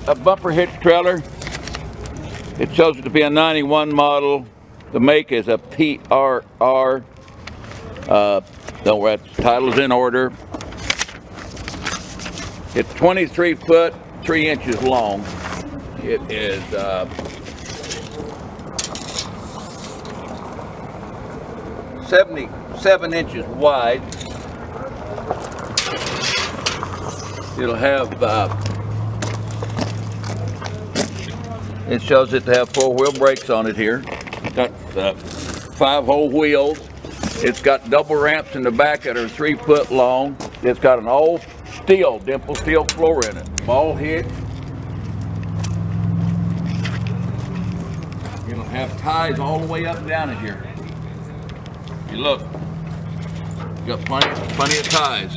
a bumper hitch trailer. It shows it to be a 91 model. The make is a PRR. The title's in order. It's 23 foot, 3 inches long. It is 77 inches wide. It'll have, it shows it to have 4-wheel brakes on it here. It's got 5-hole wheels. It's got double ramps in the back that are 3 foot long. It's got an all steel, dimple steel floor in it. Ball hitch. It'll have ties all the way up and down in here. You look, you got plenty of ties.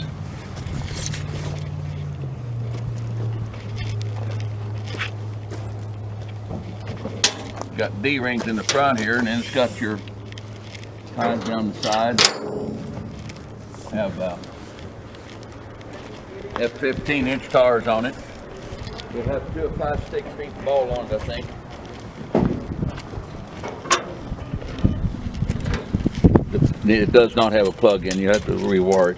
Got D-rings in the front here, and then it's got your ties down the side. Have 15-inch tires on it. You'll have to do a 5/16 ball on it, I think. It does not have a plug-in. You have to rewire it.